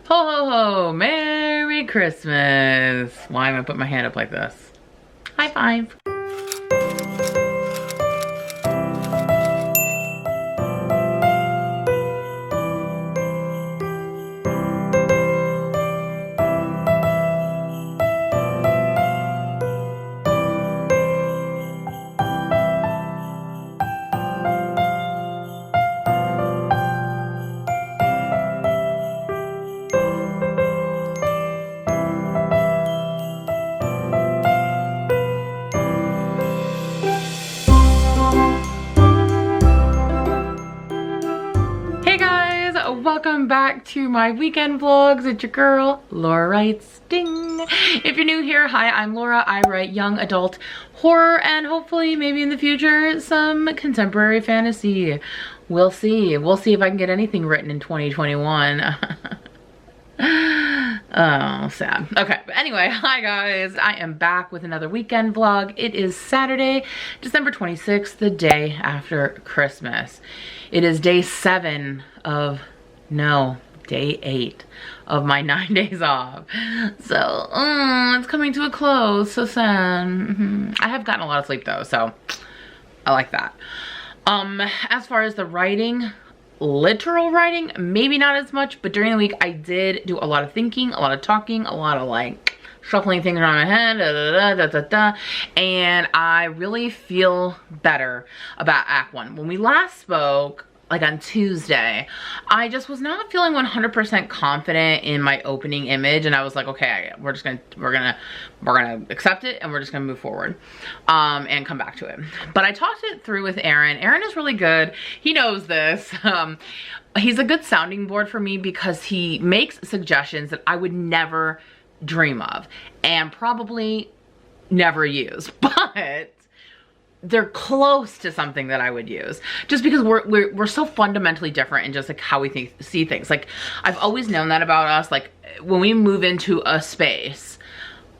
Ho ho ho, Merry Christmas. Why am I putting my hand up like this? High five. Welcome back to my weekend vlogs. It's your girl, Laura Writes. Ding! If you're new here, hi, I'm Laura. I write young adult horror and hopefully maybe in the future some contemporary fantasy. We'll see. We'll see if I can get anything written in 2021. Oh, sad. Okay, but anyway, hi guys. I am back with another weekend vlog. It is Saturday, December 26th, the day after Christmas. It is day 7 of day 8 of my 9 days off. So, it's coming to a close. So sad. I have gotten a lot of sleep though, so I like that. As far as the writing, literal writing, maybe not as much, but during the week I did do a lot of thinking, a lot of talking, a lot of like shuffling things around my head, and I really feel better about Act 1. When we last spoke, like on Tuesday, I just was not feeling 100% confident in my opening image, and I was like, okay, we're gonna accept it and we're just gonna move forward and come back to it. But I talked it through with Aaron. Aaron is really good. He knows this. He's a good sounding board for me because he makes suggestions that I would never dream of and probably never use, but they're close to something that I would use just because we're so fundamentally different in just like how we see things. Like I've always known that about us. Like when we move into a space,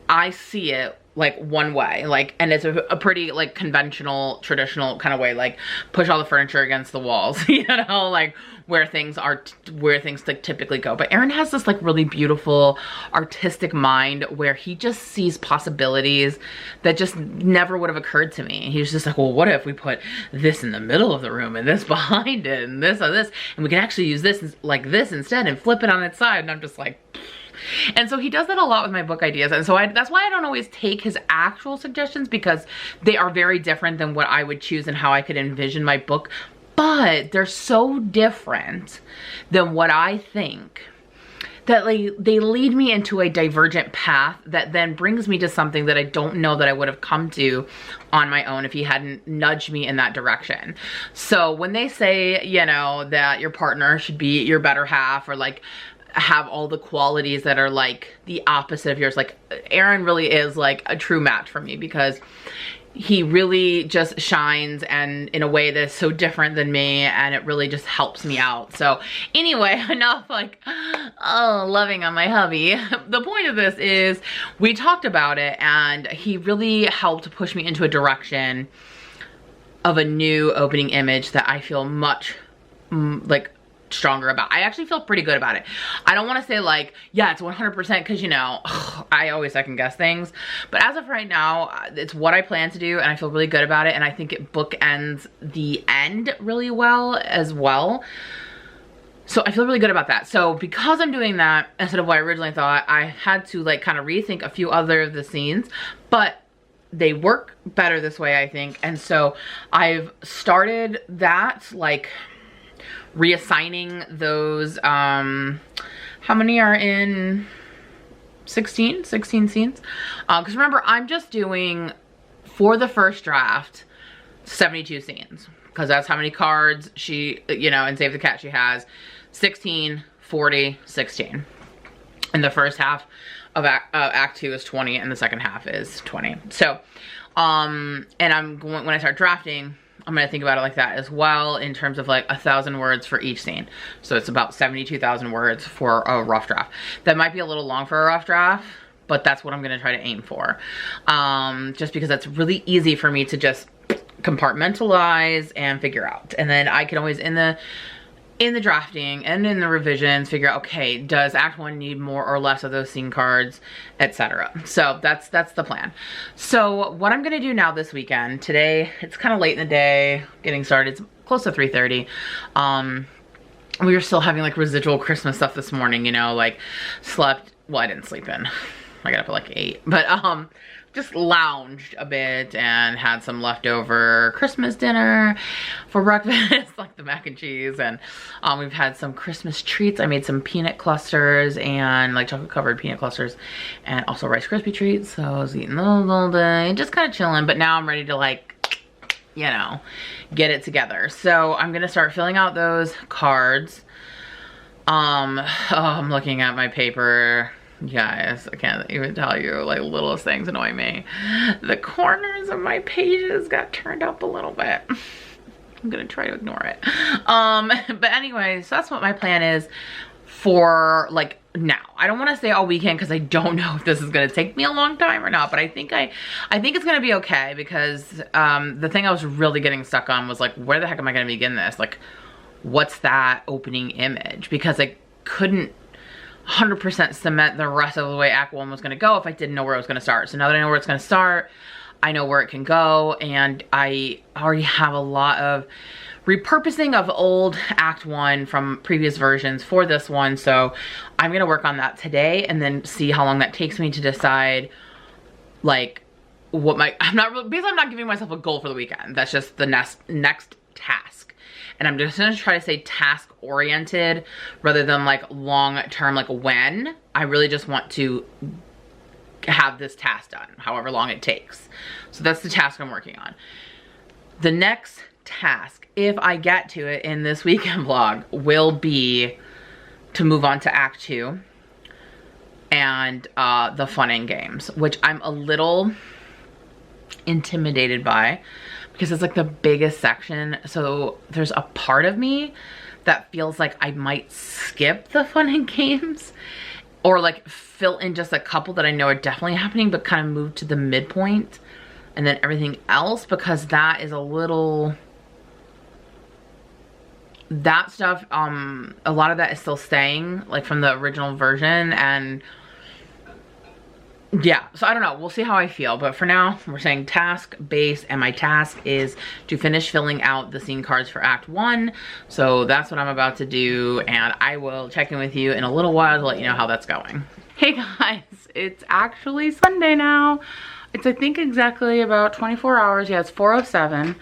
I see it like one way, like, and it's a pretty like conventional, traditional kind of way, like push all the furniture against the walls, you know, like where things like typically go. But Aaron has this like really beautiful artistic mind where he just sees possibilities that just never would have occurred to me. He's just like, well, what if we put this in the middle of the room and this behind it and this and we can actually use this like this instead and flip it on its side. And I'm just like, and so he does that a lot with my book ideas, and so that's why I don't always take his actual suggestions, because they are very different than what I would choose and how I could envision my book, but they're so different than what I think that they lead me into a divergent path that then brings me to something that I don't know that I would have come to on my own if he hadn't nudged me in that direction. So when they say, you know, that your partner should be your better half, or like have all the qualities that are like the opposite of yours, like Aaron really is like a true match for me because he really just shines and in a way that's so different than me, and it really just helps me out. So anyway, enough like, oh, loving on my hubby. The point of this is we talked about it and he really helped push me into a direction of a new opening image that I feel much like stronger about. I actually feel pretty good about it. I don't want to say like, yeah, it's 100% because, you know, I always second guess things, but as of right now, it's what I plan to do and I feel really good about it, and I think it bookends the end really well as well. So I feel really good about that. So because I'm doing that instead of what I originally thought, I had to like kind of rethink a few other of the scenes, but they work better this way, I think. And so I've started that, like reassigning those, how many are in 16 scenes? Because remember, I'm just doing, for the first draft, 72 scenes. Because that's how many cards she, you know, and Save the Cat she has. 16, 40, 16. And the first half of Act 2 is 20, and the second half is 20. So, and I'm going, when I start drafting, I'm gonna think about it like that as well, in terms of like 1,000 words for each scene. So it's about 72,000 words for a rough draft. That might be a little long for a rough draft, but that's what I'm gonna try to aim for. Just because that's really easy for me to just compartmentalize and figure out. And then I can always, in the in the drafting and in the revisions, figure out, okay, does Act 1 need more or less of those scene cards, etc. So that's the plan. So what I'm gonna do now this weekend, today, it's kind of late in the day, getting started, it's close to 3:30. We were still having like residual Christmas stuff this morning, you know, like slept, well, I didn't sleep in. I got up at like 8, but just lounged a bit and had some leftover Christmas dinner for breakfast, like the mac and cheese, and we've had some Christmas treats. I made some peanut clusters and like chocolate covered peanut clusters and also Rice Krispie treats. So I was eating those all day, just kind of chilling, but now I'm ready to like, you know, get it together. So I'm gonna start filling out those cards. I'm looking at my paper. Guys, I can't even tell you, like, littlest things annoy me. The corners of my pages got turned up a little bit. I'm gonna try to ignore it. But anyways, so that's what my plan is for like now. I don't want to stay all weekend because I don't know if this is gonna take me a long time or not, but I think it's gonna be okay, because the thing I was really getting stuck on was like, where the heck am I gonna begin this? Like, what's that opening image? Because I couldn't 100% cement the rest of the way Act 1 was going to go if I didn't know where it was going to start. So now that I know where it's going to start, I know where it can go, and I already have a lot of repurposing of old Act 1 from previous versions for this one. So I'm going to work on that today and then see how long that takes me to decide like what I'm not giving myself a goal for the weekend. That's just the next task. And I'm just gonna try to stay task oriented rather than like long term, like when. I really just want to have this task done, however long it takes. So that's the task I'm working on. The next task, if I get to it in this weekend vlog, will be to move on to Act 2 and the fun and games, which I'm a little intimidated by, because it's like the biggest section. So there's a part of me that feels like I might skip the fun and games, or like fill in just a couple that I know are definitely happening, but kind of move to the midpoint and then everything else, because that is a little, that stuff, a lot of that is still staying like from the original version. And yeah, so I don't know, we'll see how I feel, but for now we're saying task base, and my task is to finish filling out the scene cards for Act 1. So that's what I'm about to do, and I will check in with you in a little while to let you know how that's going. Hey guys, it's actually Sunday now. It's I think exactly about 24 hours. Yeah, it's 4:07,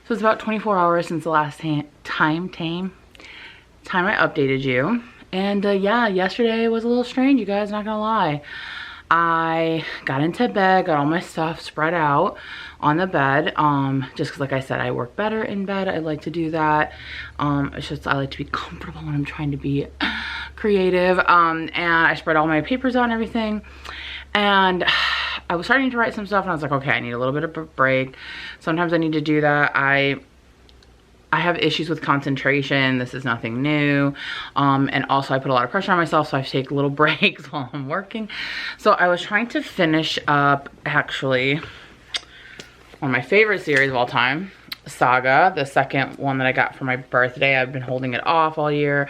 so it's about 24 hours since the last time I updated you. And yeah, yesterday was a little strange, you guys, not gonna lie. I got into bed, got all my stuff spread out on the bed, just because like I said, I work better in bed. I like to do that. It's just, I like to be comfortable when I'm trying to be creative. And I spread all my papers out and everything. And I was starting to write some stuff, and I was like, okay, I need a little bit of a break. Sometimes I need to do that. I have issues with concentration. This is nothing new. And also I put a lot of pressure on myself, so I have to take little breaks while I'm working. So I was trying to finish up, actually, on my favorite series of all time, Saga, the second one that I got for my birthday. I've been holding it off all year,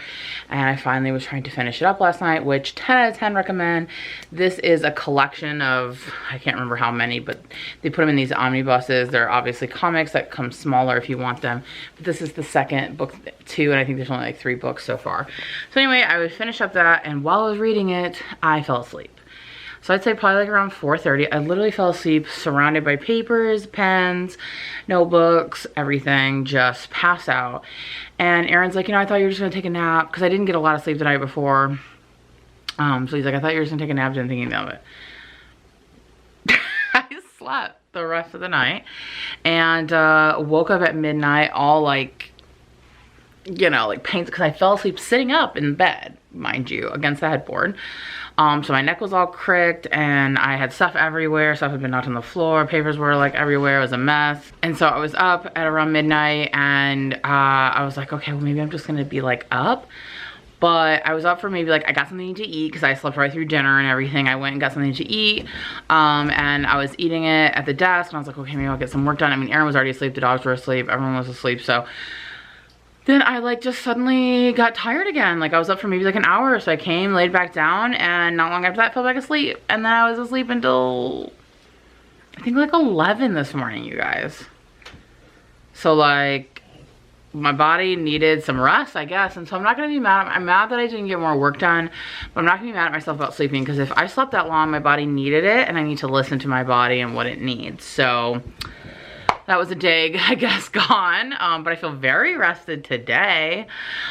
and I finally was trying to finish it up last night, which 10 out of 10 recommend. This is a collection of, I can't remember how many, but they put them in these omnibuses. They're obviously comics that come smaller if you want them, but this is the second book too, and I think there's only like 3 books so far. So anyway, I would finish up that, and while I was reading it, I fell asleep. So I'd say probably like around 4:30. I literally fell asleep surrounded by papers, pens, notebooks, everything, just passed out. And Aaron's like, you know, I thought you were just gonna take a nap, because I didn't get a lot of sleep the night before. So he's like, I thought you were just gonna take a nap, didn't think anything of it. I slept the rest of the night and woke up at midnight all like, you know, like pains, because I fell asleep sitting up in bed, mind you, against the headboard. So my neck was all cricked, and I had stuff everywhere. Stuff had been knocked on the floor. Papers were like everywhere. It was a mess. And so I was up at around midnight, and I was like, okay, well maybe I'm just gonna be like up. But I was up for maybe like, I got something to eat because I slept right through dinner and everything. I went and got something to eat, and I was eating it at the desk, and I was like, okay, maybe I'll get some work done. I mean, Aaron was already asleep, the dogs were asleep, everyone was asleep. So then I like just suddenly got tired again. Like I was up for maybe like an hour, so I came, laid back down, and not long after that fell back asleep. And then I was asleep until I think like 11 this morning, you guys. So like my body needed some rest, I guess. And so I'm not gonna be mad. I'm mad that I didn't get more work done, but I'm not gonna be mad at myself about sleeping, because if I slept that long, my body needed it, and I need to listen to my body and what it needs. So that was a day, I guess, gone. But I feel very rested today.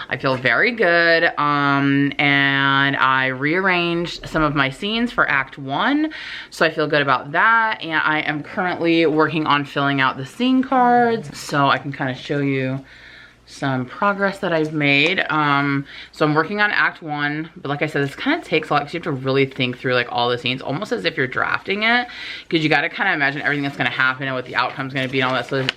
I feel very good. And I rearranged some of my scenes for Act 1. So I feel good about that. And I am currently working on filling out the scene cards, so I can kind of show you some progress that I've made. So I'm working on Act 1, but like I said, this kind of takes a lot, because you have to really think through like all the scenes, almost as if you're drafting it, because you got to kind of imagine everything that's going to happen and what the outcome's going to be and all that. So it's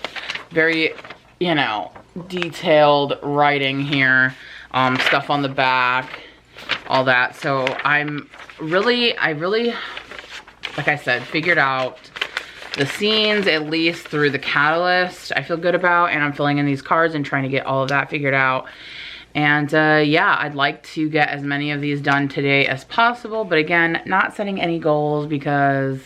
very, you know, detailed writing here, stuff on the back, all that. So I really, like I said, figured out the scenes, at least through the catalyst, I feel good about, and I'm filling in these cards and trying to get all of that figured out. And yeah, I'd like to get as many of these done today as possible, but again, not setting any goals, because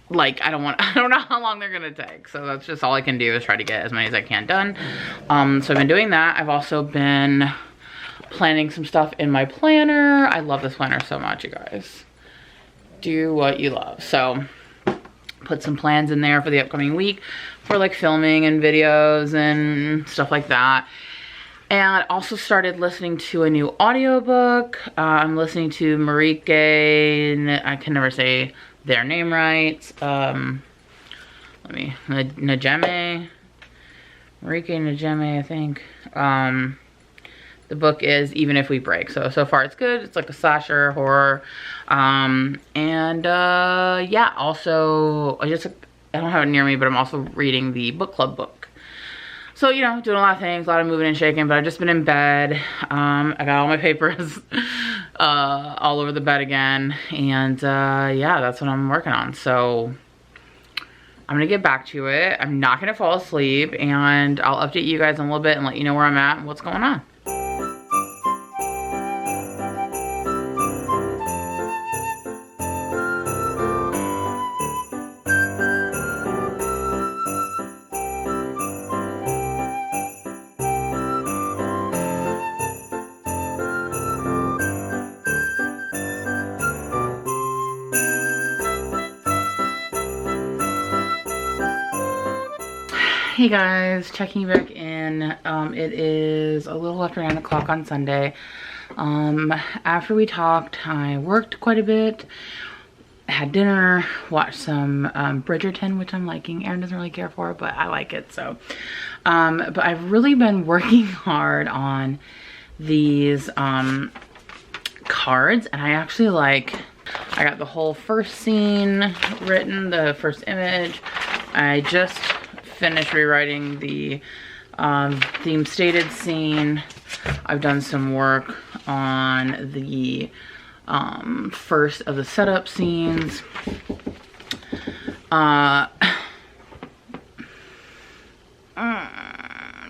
like I don't know how long they're gonna take. So that's just all I can do, is try to get as many as I can done. So I've been doing that. I've also been planning some stuff in my planner. I love this planner so much, you guys. Do what you love. So put some plans in there for the upcoming week for like filming and videos and stuff like that. And also started listening to a new audiobook. I'm listening to Marike, I can never say their name right. Najeme, Marike Najeme, I think. The book is Even If We Break. So far it's good. It's like a slasher horror. Yeah, also I don't have it near me, but I'm also reading the book club book. So, you know, doing a lot of things, a lot of moving and shaking, but I've just been in bed. I got all my papers all over the bed again. And yeah, that's what I'm working on. So I'm gonna get back to it. I'm not gonna fall asleep, and I'll update you guys in a little bit and let you know where I'm at and what's going on. Hey guys, checking back in. It is a little after 9 o'clock on Sunday. After we talked, I worked quite a bit, had dinner, watched some Bridgerton, which I'm liking. Aaron doesn't really care for it, but I like it. So, but I've really been working hard on these cards, and I actually I got the whole first scene written, the first image. I just finished rewriting the theme stated scene. I've done some work on the first of the setup scenes.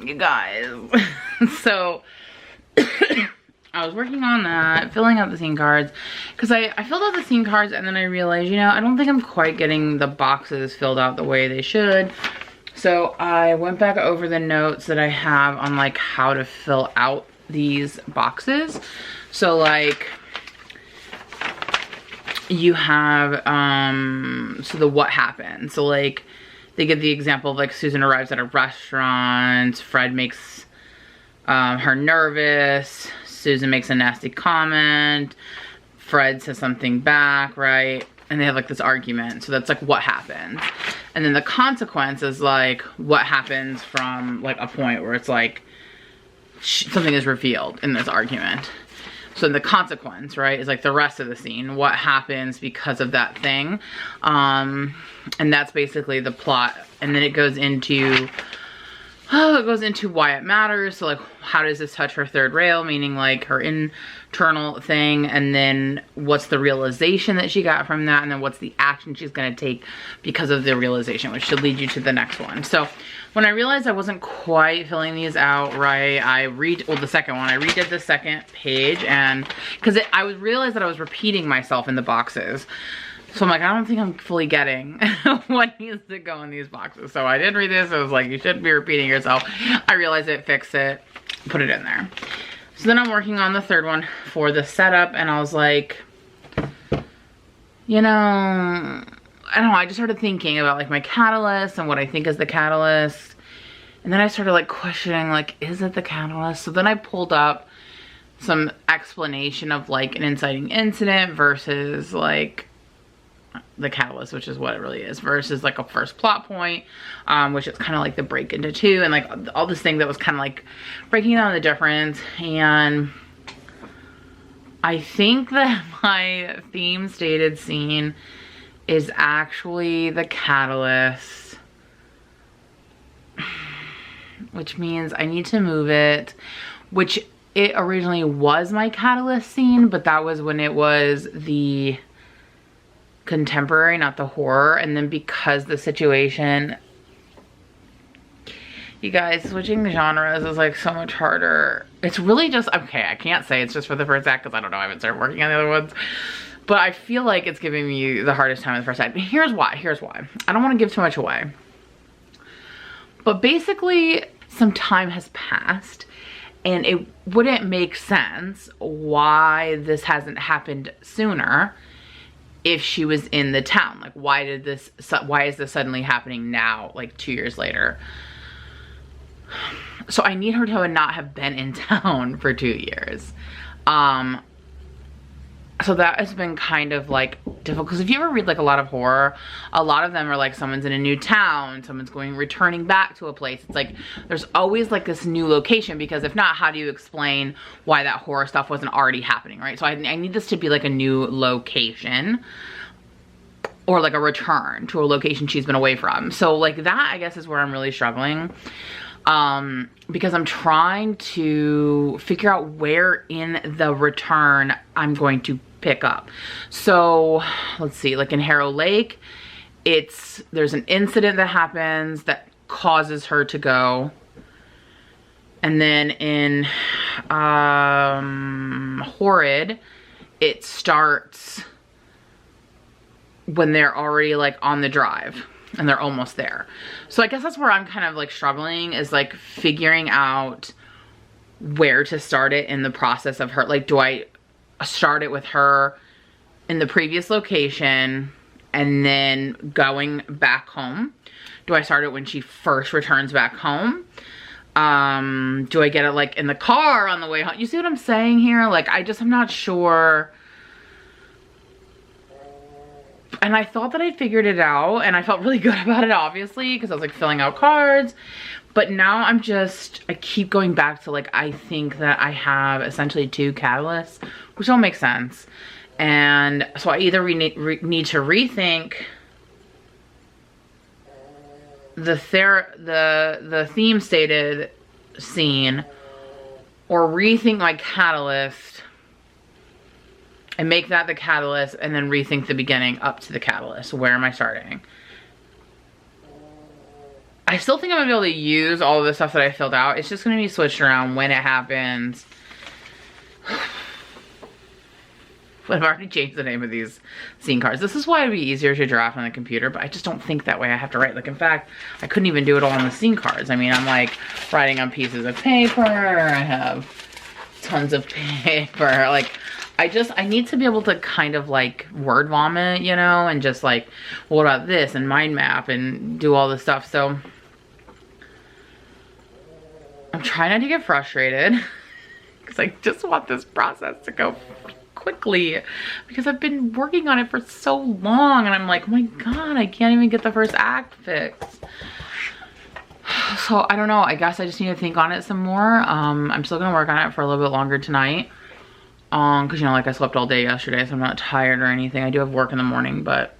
You guys, so I was working on that, filling out the scene cards, because I filled out the scene cards, and then I realized, you know, I don't think I'm quite getting the boxes filled out the way they should. So I went back over the notes that I have on like how to fill out these boxes. So like you have so the what happened. So like they give the example of like Susan arrives at a restaurant, Fred makes her nervous, Susan makes a nasty comment, Fred says something back, right? And they have like this argument. So that's like what happened. And then the consequence is like what happens from like a point where it's like something is revealed in this argument. So the consequence, right, is like the rest of the scene. What happens because of that thing. And that's basically the plot. And then it goes into it goes into why it matters. So like, how does this touch her third rail, meaning like her internal thing, and then what's the realization that she got from that, and then what's the action she's going to take because of the realization, which should lead you to the next one. So when I realized I wasn't quite filling these out right, the second one, I redid the second page, and because I realized that I was repeating myself in the boxes. So I'm like, I don't think I'm fully getting what needs to go in these boxes. So I did read this. I was like, you shouldn't be repeating yourself. I realized it, fix it, put it in there. So then I'm working on the third one for the setup, and I was like, you know, I don't know. I just started thinking about like my catalyst and what I think is the catalyst. And then I started like questioning, like, is it the catalyst? So then I pulled up some explanation of like an inciting incident versus like the catalyst, which is what it really is, versus like a first plot point, which is kind of like the break into two, and like all this thing that was kind of like breaking down the difference. And I think that my theme stated scene is actually the catalyst, which means I need to move it, which it originally was my catalyst scene, but that was when it was the contemporary, not the horror. And then because the situation, you guys, switching genres is like so much harder. It's really just, okay, I can't say it's just for the first act because I don't know, I haven't started working on the other ones, but I feel like it's giving me the hardest time in the first act. Here's why. I don't want to give too much away, but basically some time has passed, and it wouldn't make sense why this hasn't happened sooner if she was in the town. Like, why is this suddenly happening now, like 2 years later? So I need her to not have been in town for 2 years. So that has been kind of like difficult, because if you ever read like a lot of horror, a lot of them are like someone's in a new town, someone's returning back to a place. It's like there's always like this new location, because if not, how do you explain why that horror stuff wasn't already happening, right? So I need this to be like a new location, or like a return to a location she's been away from. So like that, I guess, is where I'm really struggling. Because I'm trying to figure out where in the return I'm going to pick up. So let's see, like in Harrow Lake, there's an incident that happens that causes her to go. And then in Horrid, it starts when they're already like on the drive and they're almost there. So I guess that's where I'm kind of like struggling, is like figuring out where to start it in the process of her. Like, do I start it with her in the previous location and then going back home? Do I start it when she first returns back home? Do I get it like in the car on the way home? You see what I'm saying here? Like, I'm not sure. And I thought that I'd figured it out, and I felt really good about it, obviously, because I was like filling out cards. But now I keep going back to like, I think that I have essentially 2 catalysts, which don't make sense. And so I either need to rethink the theme stated scene, or rethink my catalyst and make that the catalyst, and then rethink the beginning up to the catalyst. Where am I starting? I still think I'm gonna be able to use all of the stuff that I filled out. It's just gonna be switched around when it happens. I've already changed the name of these scene cards. This is why it'd be easier to draft on the computer, but I just don't think that way. I have to write. Like, in fact, I couldn't even do it all on the scene cards. I mean, I'm like writing on pieces of paper. I have tons of paper. Like, I need to be able to kind of like word vomit, you know, and just like, well, what about this, and mind map, and do all this stuff. So I'm trying not to get frustrated, because I just want this process to go quickly, because I've been working on it for so long, and I'm like, oh my God, I can't even get the first act fixed. So I don't know, I guess I just need to think on it some more. I'm still gonna work on it for a little bit longer tonight. Because, you know, like I slept all day yesterday, so I'm not tired or anything. I do have work in the morning, but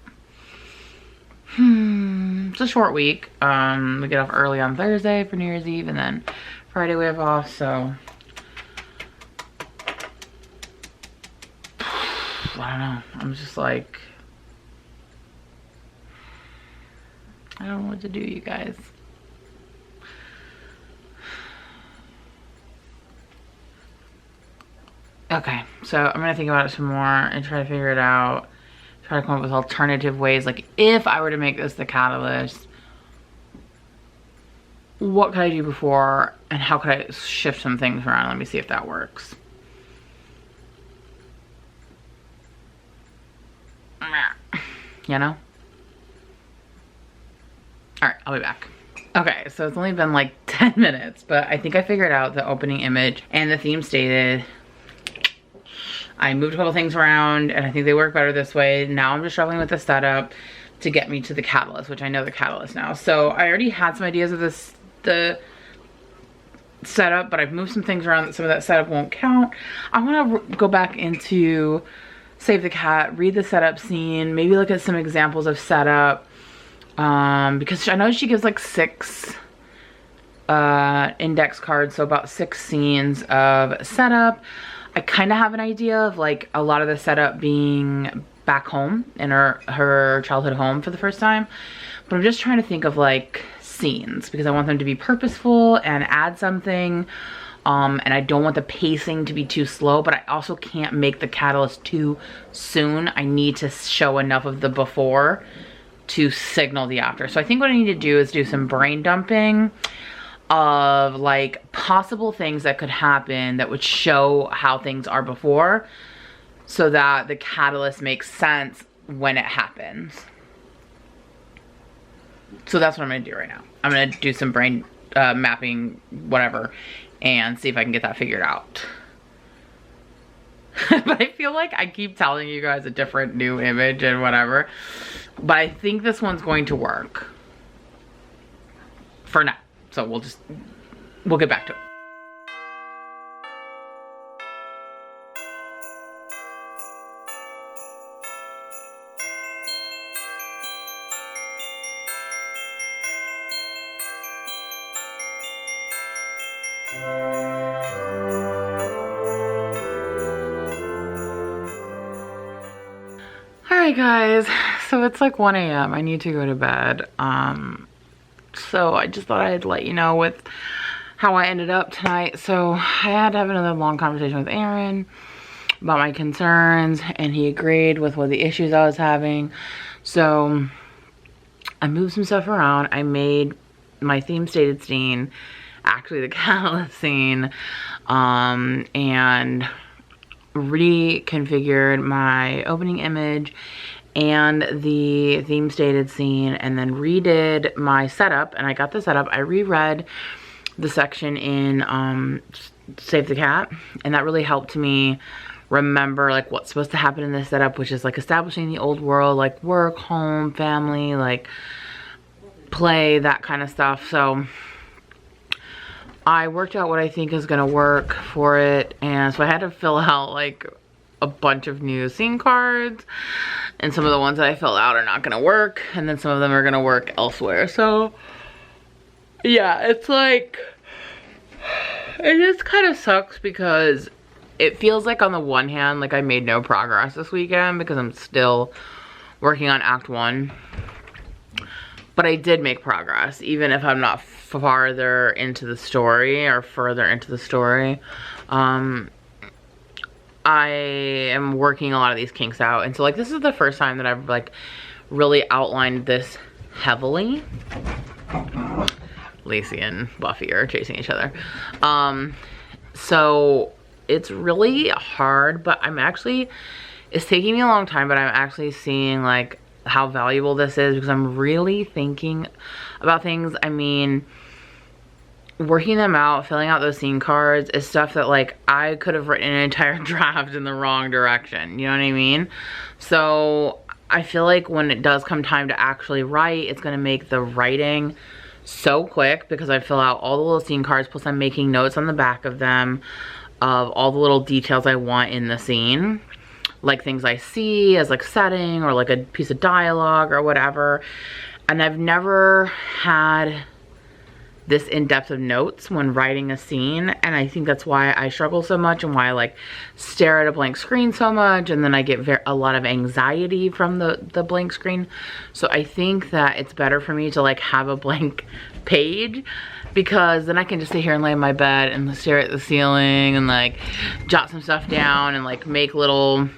so it's a short week. We get off early on Thursday for New Year's Eve, and then Friday we have off, so I don't know. I'm just like, I don't know what to do, you guys. Okay, so I'm gonna think about it some more and try to figure it out. Try to come up with alternative ways. Like, if I were to make this the catalyst, what could I do before and how could I shift some things around? Let me see if that works. You know? All right, I'll be back. Okay, so it's only been like 10 minutes, but I think I figured out the opening image and the theme stated. I moved a couple things around and I think they work better this way. Now I'm just struggling with the setup to get me to the catalyst, which I know the catalyst now. So I already had some ideas of this, the setup, but I've moved some things around that some of that setup won't count. I want to go back into Save the Cat, read the setup scene, maybe look at some examples of setup, because I know she gives like 6 index cards, so about 6 scenes of setup. I kind of have an idea of like a lot of the setup being back home in her childhood home for the first time, but I'm just trying to think of like scenes because I want them to be purposeful and add something, and I don't want the pacing to be too slow, but I also can't make the catalyst too soon. I need to show enough of the before to signal the after. So I think what I need to do is do some brain dumping of like possible things that could happen that would show how things are before, so that the catalyst makes sense when it happens. So that's what I'm gonna do right now. I'm gonna do some brain mapping, whatever, and see if I can get that figured out. But I feel like I keep telling you guys a different new image and whatever, but I think this one's going to work for now. So we'll get back to it. All right, guys, so it's like 1 a.m. I need to go to bed. So I just thought I'd let you know with how I ended up tonight. So I had to have another long conversation with Aaron about my concerns, and he agreed with what the issues I was having. So I moved some stuff around. I made my theme stated scene actually the catalyst scene, and reconfigured my opening image and the theme stated scene, and then redid my setup. And I got the setup. I reread the section in Save the Cat, and that really helped me remember like what's supposed to happen in this setup, which is like establishing the old world, like work, home, family, like play, that kind of stuff. So I worked out what I think is gonna work for it, and so I had to fill out like a bunch of new scene cards, and some of the ones that I filled out are not gonna work, and then some of them are gonna work elsewhere. So yeah, it's like, it just kind of sucks because it feels like on the one hand like I made no progress this weekend because I'm still working on Act 1, but I did make progress even if I'm not farther into the story or further into the story. I am working a lot of these kinks out, and so like this is the first time that I've like really outlined this heavily. Lacey and Buffy are chasing each other. So it's really hard, but it's taking me a long time, but I'm actually seeing like how valuable this is because I'm really thinking about things. I mean, working them out, filling out those scene cards is stuff that like I could have written an entire draft in the wrong direction, you know what I mean? So I feel like when it does come time to actually write, it's gonna make the writing so quick because I fill out all the little scene cards, plus I'm making notes on the back of them of all the little details I want in the scene, like things I see as like setting or like a piece of dialogue or whatever. And I've never had this in-depth of notes when writing a scene, and I think that's why I struggle so much and why I like stare at a blank screen so much, and then I get a lot of anxiety from the blank screen. So I think that it's better for me to like have a blank page, because then I can just sit here and lay in my bed and stare at the ceiling and like jot some stuff down and like make little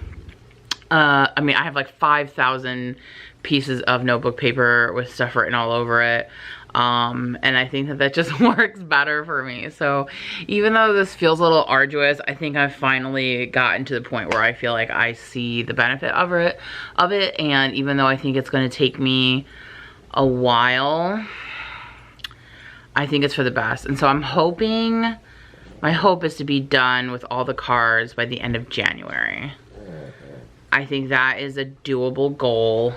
I mean, I have like 5,000 pieces of notebook paper with stuff written all over it. And I think that just works better for me. So even though this feels a little arduous, I think I've finally gotten to the point where I feel like I see the benefit of it. And even though I think it's going to take me a while, I think it's for the best. And so I'm hoping, my hope is to be done with all the cards by the end of January. I think that is a doable goal.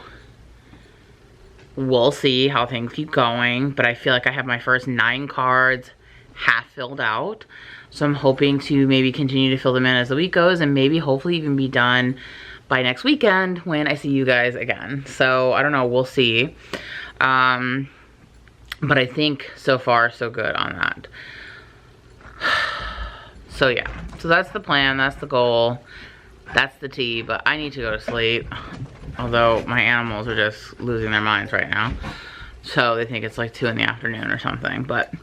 We'll see how things keep going, but I feel like I have my first 9 cards half filled out. So I'm hoping to maybe continue to fill them in as the week goes, and maybe hopefully even be done by next weekend when I see you guys again. So I don't know, we'll see. But I think so far so good on that. So yeah, so that's the plan, that's the goal, that's the tea, but I need to go to sleep. Although my animals are just losing their minds right now. So they think it's like 2 in the afternoon or something. But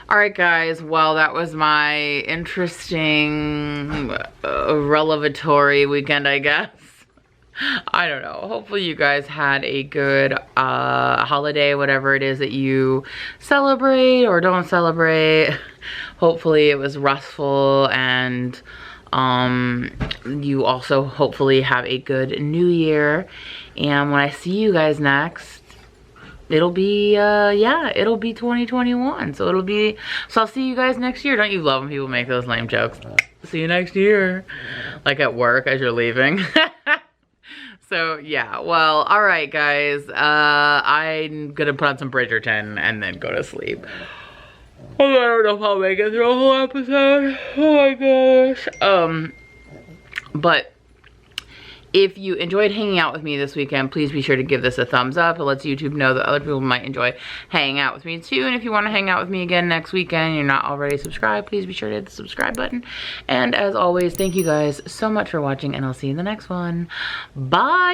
alright guys, well that was my interesting revelatory weekend, I guess. I don't know. Hopefully you guys had a good holiday, whatever it is that you celebrate or don't celebrate. Hopefully it was restful, and you also hopefully have a good new year. And when I see you guys next, it'll be yeah, it'll be 2021. So I'll see you guys next year. Don't you love when people make those lame jokes? See you next year. Like at work as you're leaving. So yeah, well, all right guys, I'm gonna put on some Bridgerton and then go to sleep. Oh, I don't know if I'll make it through a whole episode. Oh my gosh. But if you enjoyed hanging out with me this weekend, please be sure to give this a thumbs up. It lets YouTube know that other people might enjoy hanging out with me too. And if you want to hang out with me again next weekend and you're not already subscribed, please be sure to hit the subscribe button. And as always, thank you guys so much for watching, and I'll see you in the next one. Bye!